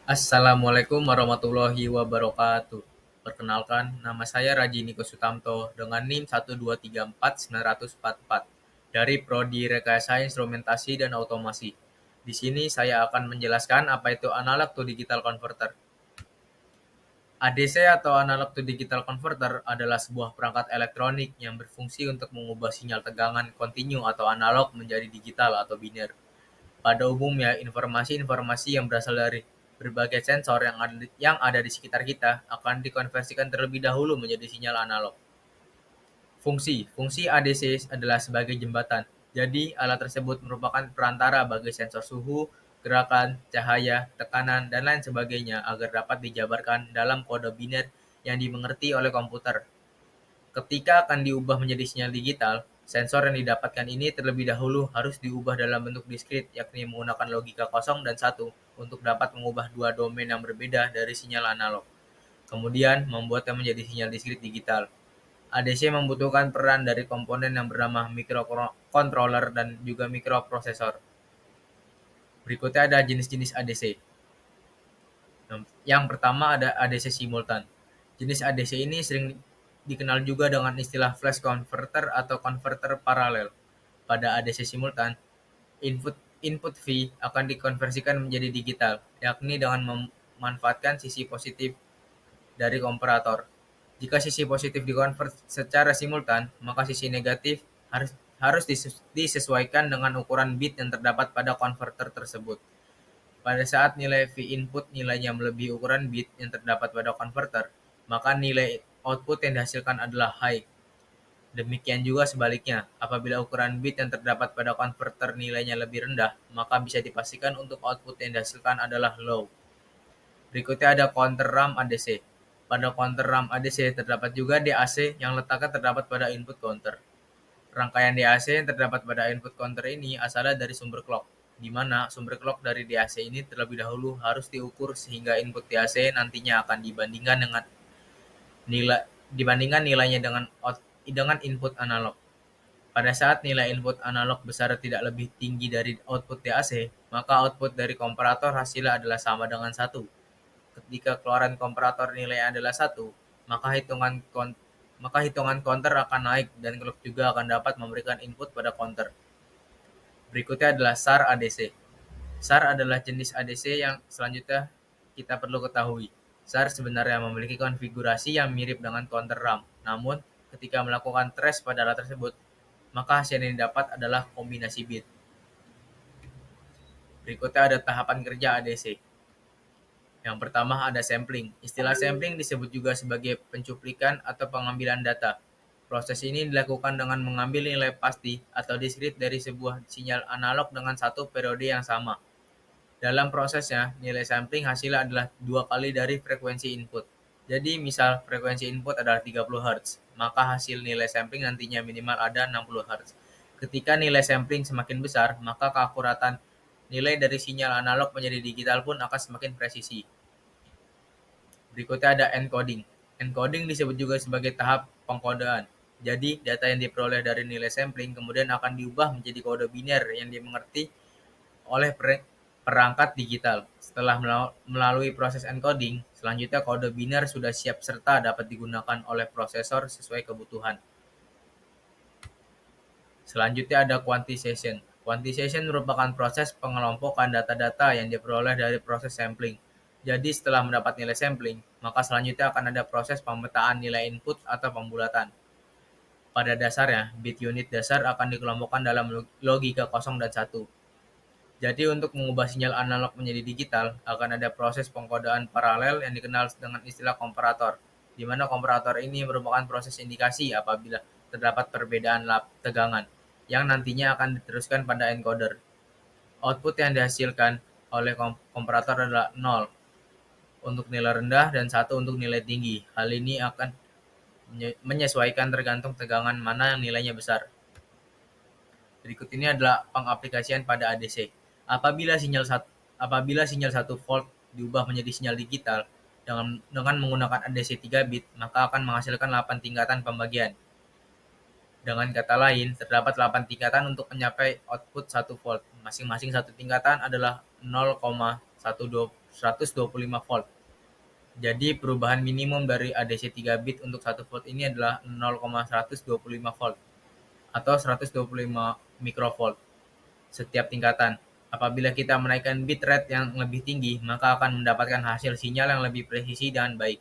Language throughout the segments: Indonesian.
Assalamualaikum warahmatullahi wabarakatuh. Perkenalkan, nama saya Raji Niko Sutamto dengan NIM 1234944 dari Prodi Rekayasa Instrumentasi dan Otomasi. Di sini saya akan menjelaskan apa itu analog to digital converter. ADC atau analog to digital converter adalah sebuah perangkat elektronik yang berfungsi untuk mengubah sinyal tegangan kontinu atau analog menjadi digital atau biner. Pada umumnya, informasi-informasi yang berasal dari berbagai sensor yang ada di sekitar kita akan dikonversikan terlebih dahulu menjadi sinyal analog. Fungsi ADC adalah sebagai jembatan. Jadi, alat tersebut merupakan perantara bagi sensor suhu, gerakan, cahaya, tekanan, dan lain sebagainya agar dapat dijabarkan dalam kode biner yang dimengerti oleh komputer. Ketika akan diubah menjadi sinyal digital, sensor yang didapatkan ini terlebih dahulu harus diubah dalam bentuk diskrit, yakni menggunakan logika 0 dan 1 untuk dapat mengubah dua domain yang berbeda dari sinyal analog. Kemudian membuatnya menjadi sinyal diskrit digital. ADC membutuhkan peran dari komponen yang bernama microcontroller dan juga mikroprosesor. Berikutnya ada jenis-jenis ADC. Yang pertama ada ADC simultan. Jenis ADC ini sering dikenal juga dengan istilah flash converter atau converter paralel. Pada ADC simultan, input input V akan dikonversikan menjadi digital, yakni dengan memanfaatkan sisi positif dari komparator. Jika sisi positif dikonvert secara simultan, maka sisi negatif harus harus disesuaikan dengan ukuran bit yang terdapat pada konverter tersebut. Pada saat nilai V input nilainya melebihi ukuran bit yang terdapat pada konverter, maka nilai output yang dihasilkan adalah high. Demikian juga sebaliknya, apabila ukuran bit yang terdapat pada konverter nilainya lebih rendah, maka bisa dipastikan untuk output yang dihasilkan adalah low. Berikutnya ada counter RAM ADC. Pada counter RAM ADC terdapat juga DAC yang letaknya terdapat pada input counter. Rangkaian DAC yang terdapat pada input counter ini asalnya dari sumber clock, di mana sumber clock dari DAC ini terlebih dahulu harus diukur sehingga input DAC nantinya akan dibandingkan nilainya dengan input analog. Pada saat nilai input analog besar tidak lebih tinggi dari output DAC, maka output dari komparator hasilnya adalah sama dengan 1. Ketika keluaran komparator nilai adalah 1, maka hitungan counter akan naik dan clock juga akan dapat memberikan input pada counter. Berikutnya adalah SAR ADC. SAR adalah jenis ADC yang selanjutnya kita perlu ketahui. SAR sebenarnya memiliki konfigurasi yang mirip dengan counter RAM, namun ketika melakukan trace pada alat tersebut, maka hasil yang didapat adalah kombinasi bit. Berikutnya ada tahapan kerja ADC. Yang pertama ada sampling. Istilah sampling disebut juga sebagai pencuplikan atau pengambilan data. Proses ini dilakukan dengan mengambil nilai pasti atau diskrit dari sebuah sinyal analog dengan satu periode yang sama. Dalam prosesnya, nilai sampling hasilnya adalah 2 kali dari frekuensi input. Jadi misal frekuensi input adalah 30 Hz, maka hasil nilai sampling nantinya minimal ada 60 Hz. Ketika nilai sampling semakin besar, maka keakuratan nilai dari sinyal analog menjadi digital pun akan semakin presisi. Berikutnya ada encoding. Encoding disebut juga sebagai tahap pengkodean. Jadi, data yang diperoleh dari nilai sampling kemudian akan diubah menjadi kode biner yang dimengerti oleh perangkat digital. Setelah melalui proses encoding, selanjutnya kode biner sudah siap serta dapat digunakan oleh prosesor sesuai kebutuhan. Selanjutnya ada quantization. Quantization merupakan proses pengelompokan data-data yang diperoleh dari proses sampling. Jadi setelah mendapat nilai sampling, maka selanjutnya akan ada proses pemetaan nilai input atau pembulatan. Pada dasarnya, bit unit dasar akan dikelompokkan dalam logika 0 dan 1. Jadi untuk mengubah sinyal analog menjadi digital, akan ada proses pengkodean paralel yang dikenal dengan istilah komparator, di mana komparator ini merupakan proses indikasi apabila terdapat perbedaan tegangan, yang nantinya akan diteruskan pada encoder. Output yang dihasilkan oleh komparator adalah 0 untuk nilai rendah dan 1 untuk nilai tinggi. Hal ini akan menyesuaikan tergantung tegangan mana yang nilainya besar. Berikut ini adalah pengaplikasian pada ADC. Apabila sinyal 1 volt diubah menjadi sinyal digital dengan menggunakan ADC 3 bit, maka akan menghasilkan 8 tingkatan pembagian. Dengan kata lain, terdapat 8 tingkatan untuk mencapai output 1 volt. Masing-masing satu tingkatan adalah 0,1 125 volt. Jadi perubahan minimum dari ADC 3 bit untuk 1 volt ini adalah 0,125 volt atau 125 mikrovolt setiap tingkatan. Apabila kita menaikkan bit rate yang lebih tinggi, maka akan mendapatkan hasil sinyal yang lebih presisi dan baik.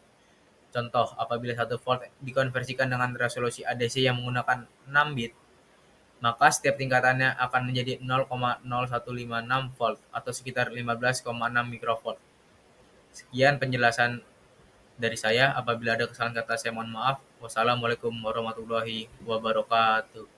Contoh, apabila 1 volt dikonversikan dengan resolusi ADC yang menggunakan 6 bit, maka setiap tingkatannya akan menjadi 0,0156 volt atau sekitar 15,6 mikrovolt. Sekian penjelasan dari saya. Apabila ada kesalahan kata, saya mohon maaf. Wassalamualaikum warahmatullahi wabarakatuh.